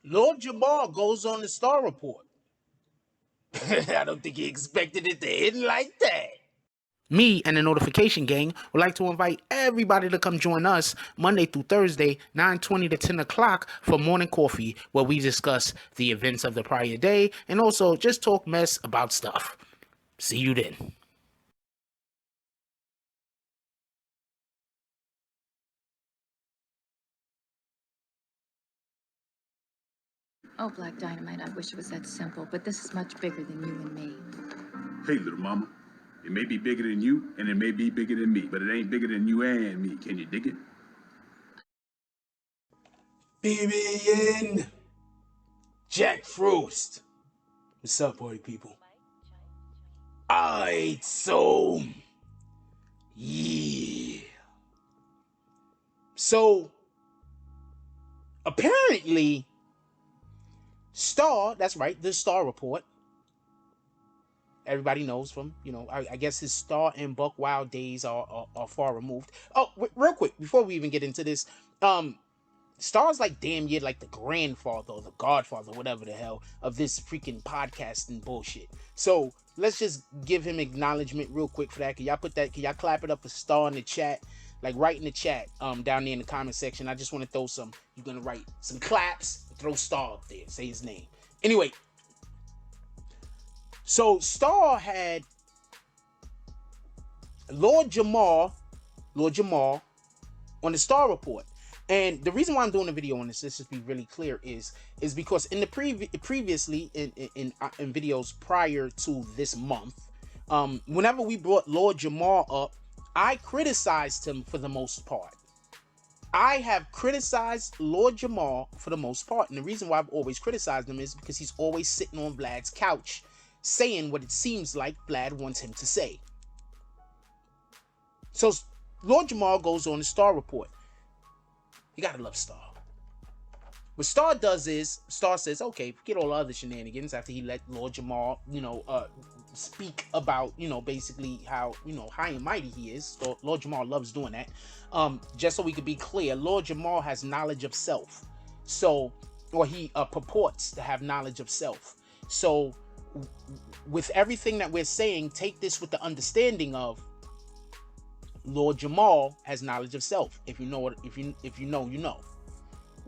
Lord Jamar goes on the Star Report. I don't think he expected it to end like that. Me and the Notification Gang would like to invite everybody to come join us Monday through Thursday, 9:20 to 10 o'clock for morning coffee, where we discuss the events of the prior day and also just talk mess about stuff. See you then. Oh, Black Dynamite, I wish it was that simple, but this is much bigger than you and me. Hey, little mama. It may be bigger than you, and it may be bigger than me, but it ain't bigger than you and me. Can you dig it? BBN Jack Frost. What's up, party people? Alright, so yeah. So apparently Star, that's right, the Star Report. Everybody knows from, I guess his Star and Buck Wild days are far removed. Oh, real quick, before we even get into this, Star's like damn near like the grandfather or the godfather, whatever the hell, of this freaking podcasting bullshit. So let's just give him acknowledgement real quick for that. Can y'all put that? Can y'all clap it up for Star in the chat? Like right in the chat, down there in the comment section. I just want to throw some. You're gonna write some claps. Throw Star up there. Say his name. Anyway, so Star had Lord Jamar on the Star Report. And the reason why I'm doing a video on this, let's just be really clear, is because in the previously in videos prior to this month, whenever we brought Lord Jamar up, I criticized him for the most part. I have criticized Lord Jamar for the most part, and the reason why I've always criticized him is because he's always sitting on Vlad's couch, saying what it seems like Vlad wants him to say. So Lord Jamar goes on the Star Report. You gotta love Star. What Star does is, Star says, okay, forget all the other shenanigans after he let Lord Jamar, speak about, basically how, high and mighty he is. So Lord Jamar loves doing that. Just so we could be clear, Lord Jamar has knowledge of self. So, or he purports to have knowledge of self. So, with everything that we're saying, take this with the understanding of Lord Jamar has knowledge of self. If you know, if you know, you know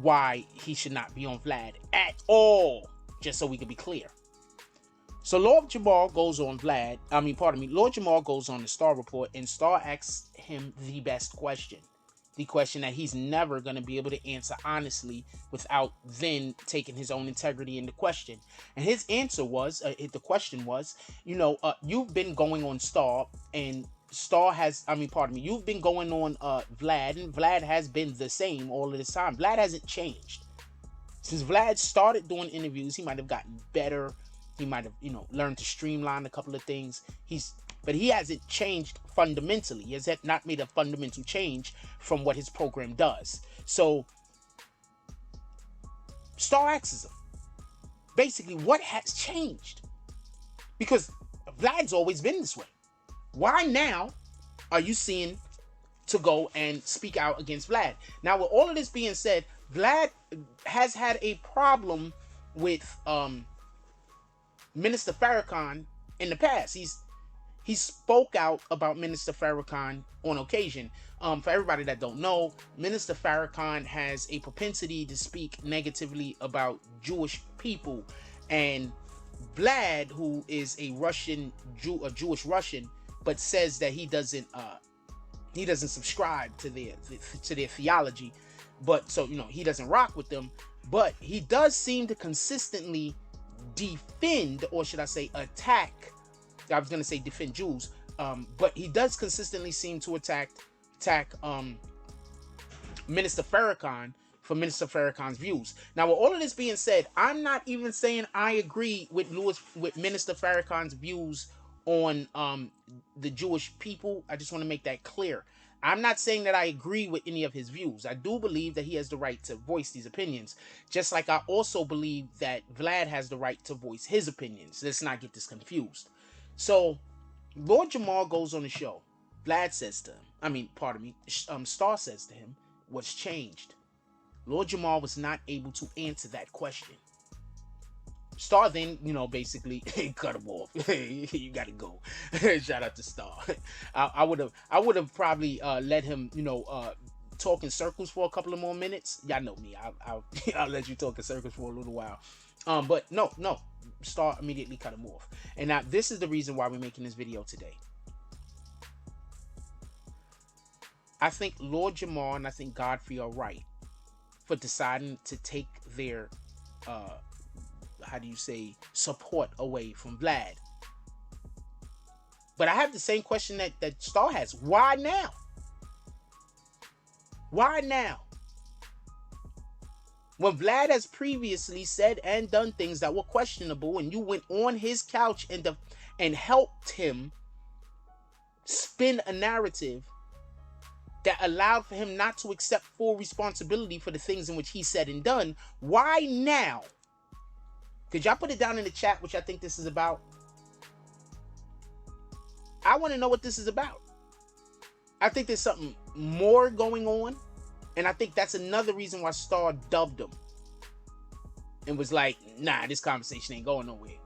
why he should not be on Vlad at all. Just so we can be clear. So Lord Jamar goes on Lord Jamar goes on the Star Report, and Star asks him the best question. The question that he's never going to be able to answer honestly without then taking his own integrity into question. And his answer was, the question was, you've been going on Star, and Star has, you've been going on Vlad, and Vlad has been the same all of this time. Vlad hasn't changed. Since Vlad started doing interviews, he might have gotten better. He might have, learned to streamline a couple of things. But he hasn't changed fundamentally. He has not made a fundamental change from what his program does. So Star asks him, basically, what has changed? Because Vlad's always been this way. Why now are you seeing to go and speak out against Vlad? Now, with all of this being said, Vlad has had a problem with Minister Farrakhan in the past. He spoke out about Minister Farrakhan on occasion. For everybody that don't know, Minister Farrakhan has a propensity to speak negatively about Jewish people, and Vlad, who is a Jewish Russian, but says that he doesn't subscribe to their theology, but so he doesn't rock with them, but he does seem to consistently defend, or should I say attack, I was going to say defend Jews, but he does consistently seem to attack Minister Farrakhan for Minister Farrakhan's views. Now, with all of this being said, I'm not even saying I agree with Minister Farrakhan's views on the Jewish people. I just want to make that clear. I'm not saying that I agree with any of his views. I do believe that he has the right to voice these opinions, just like I also believe that Vlad has the right to voice his opinions. Let's not get this confused. So Lord Jamar goes on the show. Vlad says to him, Star says to him, what's changed? Lord Jamar was not able to answer that question. Star then, basically cut him off. You gotta go. Shout out to Star. I would have probably let him, talk in circles for a couple of more minutes. Y'all know me. I'll let you talk in circles for a little while. But no. Star immediately cut him off. And now this is the reason why we're making this video today. I think Lord Jamar and I think Godfrey are right for deciding to take their support away from Vlad. But I have the same question that Star has. Why now? Why now? When Vlad has previously said and done things that were questionable, and you went on his couch and helped him spin a narrative that allowed for him not to accept full responsibility for the things in which he said and done, why now? Could y'all put it down in the chat, which I think this is about? I want to know what this is about. I think there's something more going on. And I think that's another reason why Star dubbed him. And was like, nah, this conversation ain't going nowhere.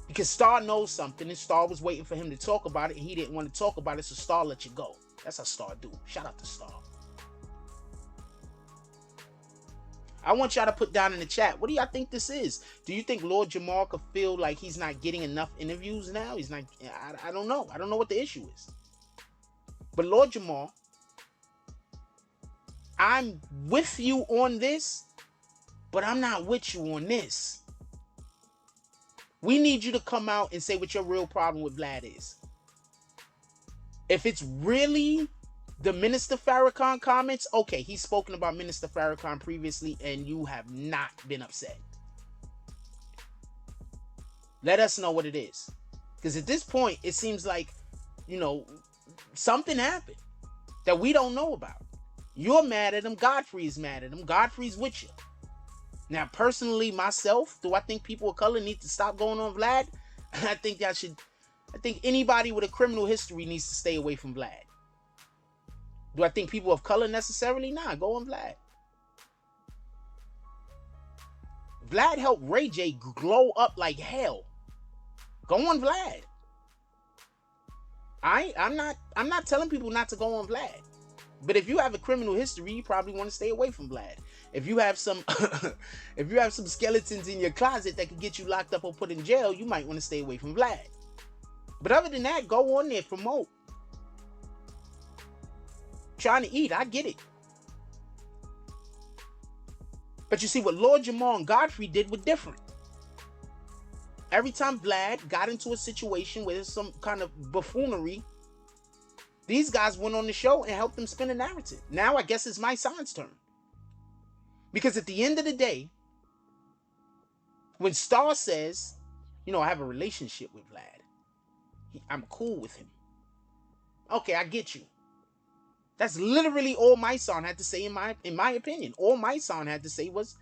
Because Star knows something, and Star was waiting for him to talk about it, and he didn't want to talk about it, so Star let you go. That's how Star do. Shout out to Star. I want y'all to put down in the chat, what do y'all think this is? Do you think Lord Jamar could feel like he's not getting enough interviews now? He's not, I don't know. I don't know what the issue is. But Lord Jamar, I'm with you on this, but I'm not with you on this. We need you to come out and say what your real problem with Vlad is. If it's really the Minister Farrakhan comments, okay, he's spoken about Minister Farrakhan previously and you have not been upset. Let us know what it is. Because at this point, it seems like, something happened that we don't know about. You're mad at him. Godfrey's mad at him. Godfrey's with you. Now, personally, myself, do I think people of color need to stop going on Vlad? I think anybody with a criminal history needs to stay away from Vlad. Do I think people of color necessarily? Nah, go on Vlad. Vlad helped Ray J glow up like hell. Go on Vlad. I'm not telling people not to go on Vlad. But if you have a criminal history, you probably want to stay away from Vlad. If you have some skeletons in your closet that could get you locked up or put in jail, you might want to stay away from Vlad. But other than that, go on there, promote. Trying to eat, I get it. But you see, what Lord Jamar and Godfrey did was different. Every time Vlad got into a situation where there's some kind of buffoonery, these guys went on the show and helped them spin a narrative. Now I guess it's my son's turn. Because at the end of the day, when Star says, I have a relationship with Vlad, I'm cool with him. Okay, I get you. That's literally all my son had to say in my opinion. All my son had to say was,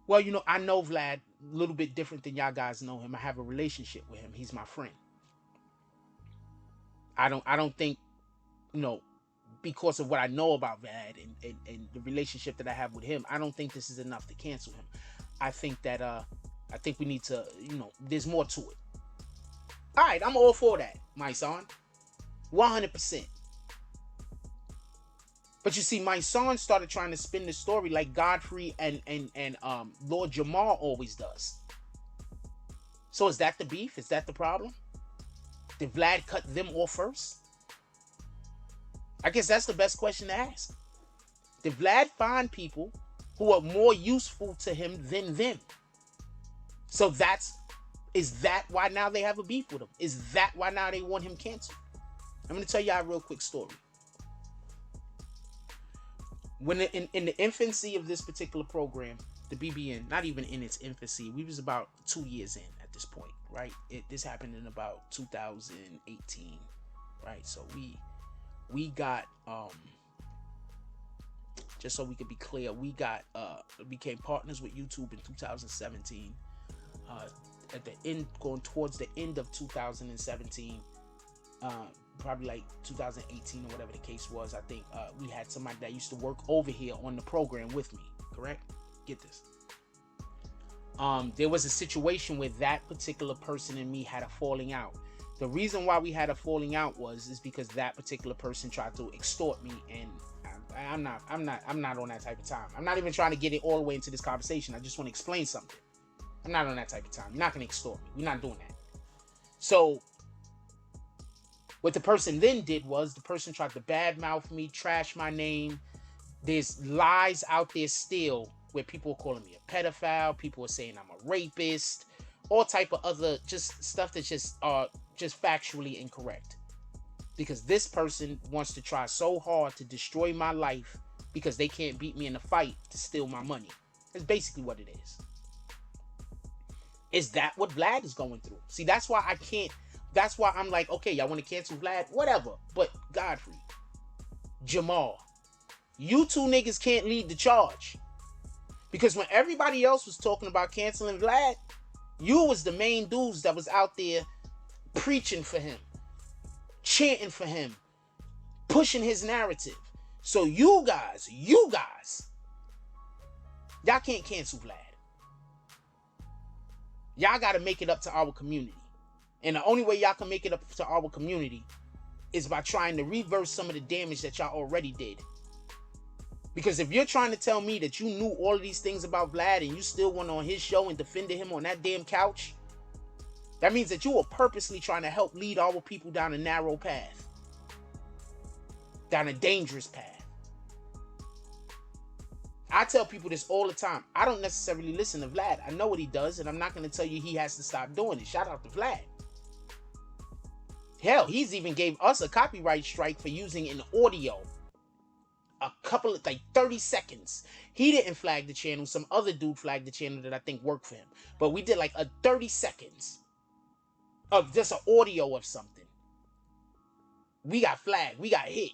well, I know Vlad a little bit different than y'all guys know him. I have a relationship with him. He's my friend. I don't think, because of what I know about Vlad and the relationship that I have with him, I don't think this is enough to cancel him. I think that I think we need to, there's more to it. All right, I'm all for that, my son. 100%. But you see, my son started trying to spin the story like Godfrey and Lord Jamar always does. So is that the beef? Is that the problem? Did Vlad cut them off first? I guess that's the best question to ask. Did Vlad find people who are more useful to him than them? So is that why now they have a beef with him? Is that why now they want him canceled? I'm going to tell y'all a real quick story. When in the infancy of this particular program, the BBN, not even in its infancy, we was about 2 years in at this point, right? This happened in about 2018, right? So we got just so we could be clear, we became partners with YouTube in 2017. At the end, going towards the end of 2017, probably like 2018 or whatever the case was. I think we had somebody that used to work over here on the program with me. Correct? Get this. There was a situation where that particular person and me had a falling out. The reason why we had a falling out is because that particular person tried to extort me, and I'm not on that type of time. I'm not even trying to get it all the way into this conversation. I just want to explain something. I'm not on that type of time. You're not gonna extort me. We're not doing that. So what the person then did was the person tried to badmouth me, trash my name. There's lies out there still where people are calling me a pedophile. People are saying I'm a rapist. All type of other just stuff that's just factually incorrect. Because this person wants to try so hard to destroy my life because they can't beat me in a fight to steal my money. That's basically what it is. Is that what Vlad is going through? See, that's why I can't. That's why I'm like, okay, y'all want to cancel Vlad? Whatever. But Godfrey, Jamar, you two niggas can't lead the charge. Because when everybody else was talking about canceling Vlad, you was the main dudes that was out there preaching for him, chanting for him, pushing his narrative. So you guys, y'all can't cancel Vlad. Y'all got to make it up to our community. And the only way y'all can make it up to our community is by trying to reverse some of the damage that y'all already did. Because if you're trying to tell me that you knew all of these things about Vlad and you still went on his show and defended him on that damn couch, that means that you were purposely trying to help lead our people down a narrow path. Down a dangerous path. I tell people this all the time. I don't necessarily listen to Vlad. I know what he does, and I'm not going to tell you he has to stop doing it. Shout out to Vlad. Hell, he's even gave us a copyright strike for using an audio. A couple of, 30 seconds. He didn't flag the channel. Some other dude flagged the channel that I think worked for him. But we did a 30 seconds of just an audio of something. We got flagged. We got hit.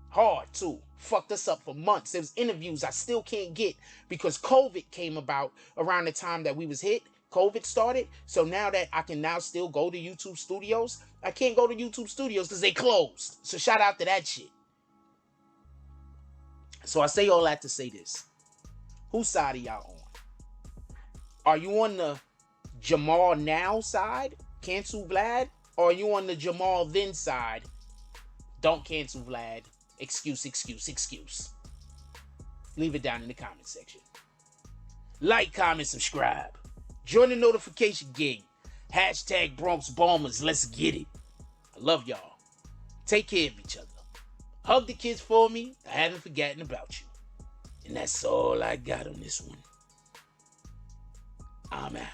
Hard, too. Fucked us up for months. There was interviews I still can't get because COVID came about around the time that we was hit. COVID started. So now that I can now still go to YouTube Studios, I can't go to YouTube Studios because they closed. So shout out to that shit. So I say all that to say this. Whose side are y'all on? Are you on the Jamar now side? Cancel Vlad? Or are you on the Jamar then side? Don't cancel Vlad. Excuse. Leave it down in the comment section. Like, comment, subscribe. Join the notification gang. Hashtag Bronx Bombers. Let's get it. I love y'all. Take care of each other. Hug the kids for me. I haven't forgotten about you. And that's all I got on this one. I'm out.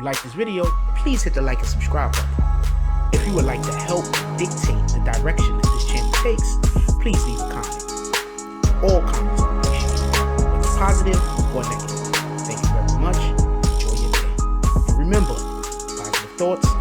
like this video, please hit the like and subscribe button. If you would like to help dictate the direction that this channel takes, please leave a comment. All comments are appreciated, whether positive or negative. Thank you very much. Enjoy your day. And remember, positive thoughts